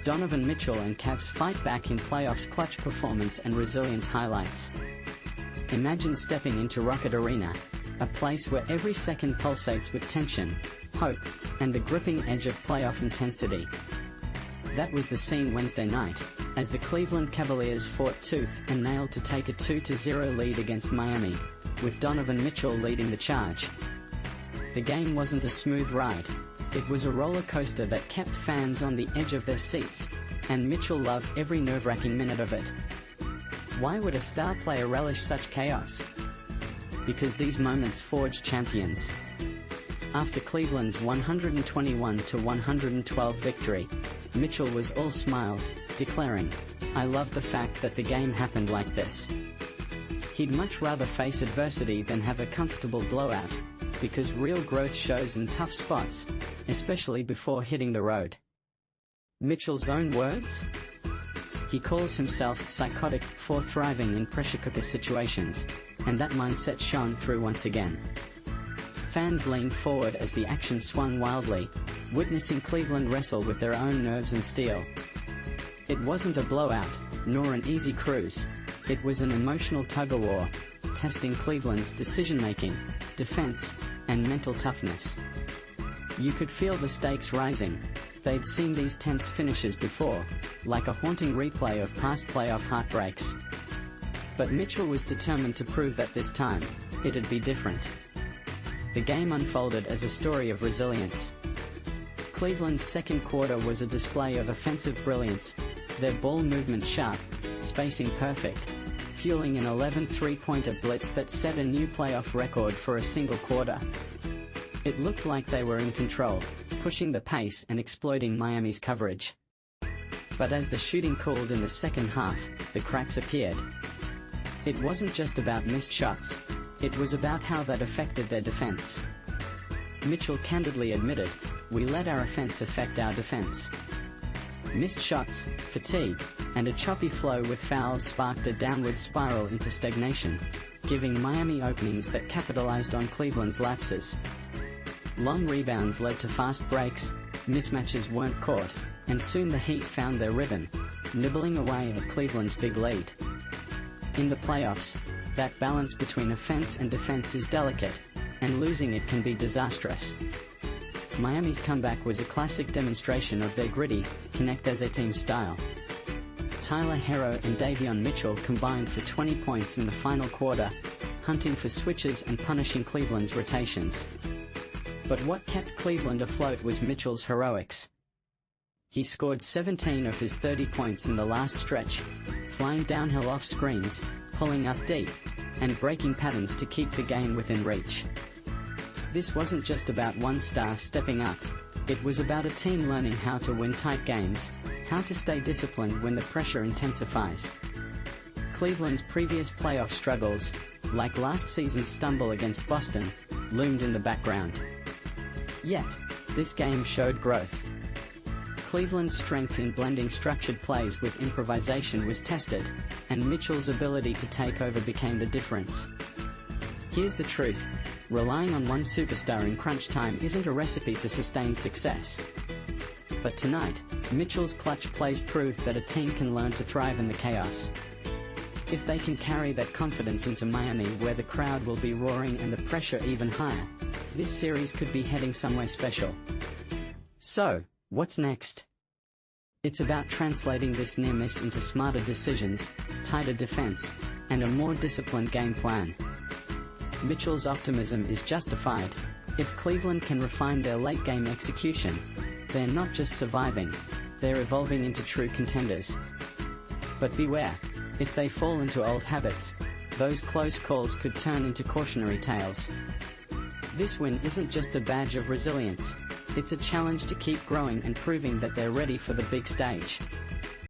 Donovan Mitchell and Cavs fight back in playoffs. Clutch performance and resilience highlights. Imagine stepping into Rocket Arena, a place where every second pulsates with tension, hope, and the gripping edge of playoff intensity. That was the scene Wednesday night, as the Cleveland Cavaliers fought tooth and nail to take a 2-0 lead against Miami, with Donovan Mitchell leading the charge. The game wasn't a smooth ride. It was a roller coaster that kept fans on the edge of their seats, and Mitchell loved every nerve-wracking minute of it. Why would a star player relish such chaos? Because these moments forge champions. After Cleveland's 121-112 victory, Mitchell was all smiles, declaring, "I love the fact that the game happened like this." He'd much rather face adversity than have a comfortable blowout, because real growth shows in tough spots, especially before hitting the road. Mitchell's own words? He calls himself psychotic for thriving in pressure cooker situations, and that mindset shone through once again. Fans leaned forward as the action swung wildly, witnessing Cleveland wrestle with their own nerves and steel. It wasn't a blowout, nor an easy cruise. It was an emotional tug-of-war, testing Cleveland's decision-making, defense, and mental toughness. You could feel the stakes rising. They'd seen these tense finishes before, like a haunting replay of past playoff heartbreaks. But Mitchell was determined to prove that this time, it'd be different. The game unfolded as a story of resilience. Cleveland's second quarter was a display of offensive brilliance, their ball movement sharp, spacing perfect, fueling an 11 three-pointer blitz that set a new playoff record for a single quarter. It looked like they were in control, pushing the pace and exploiting Miami's coverage. But as the shooting cooled in the second half, the cracks appeared. It wasn't just about missed shots. It was about how that affected their defense. Mitchell candidly admitted, "We let our offense affect our defense." Missed shots, fatigue, and a choppy flow with fouls sparked a downward spiral into stagnation, giving Miami openings that capitalized on Cleveland's lapses. Long rebounds led to fast breaks, mismatches weren't caught, and soon the Heat found their rhythm, nibbling away at Cleveland's big lead. In the playoffs, that balance between offense and defense is delicate, and losing it can be disastrous. Miami's comeback was a classic demonstration of their gritty, connect-as-a-team style. Tyler Herro and Davion Mitchell combined for 20 points in the final quarter, hunting for switches and punishing Cleveland's rotations. But what kept Cleveland afloat was Mitchell's heroics. He scored 17 of his 30 points in the last stretch, flying downhill off screens, pulling up deep, and breaking patterns to keep the game within reach. This wasn't just about one star stepping up. It was about a team learning how to win tight games, how to stay disciplined when the pressure intensifies. Cleveland's previous playoff struggles, like last season's stumble against Boston, loomed in the background. Yet, this game showed growth. Cleveland's strength in blending structured plays with improvisation was tested, and Mitchell's ability to take over became the difference. Here's the truth: relying on one superstar in crunch time isn't a recipe for sustained success. But tonight, Mitchell's clutch plays proved that a team can learn to thrive in the chaos. If they can carry that confidence into Miami, where the crowd will be roaring and the pressure even higher, this series could be heading somewhere special. So, what's next? It's about translating this near miss into smarter decisions, tighter defense, and a more disciplined game plan. Mitchell's optimism is justified. If Cleveland can refine their late-game execution, they're not just surviving, they're evolving into true contenders. But beware, if they fall into old habits, those close calls could turn into cautionary tales. This win isn't just a badge of resilience, it's a challenge to keep growing and proving that they're ready for the big stage.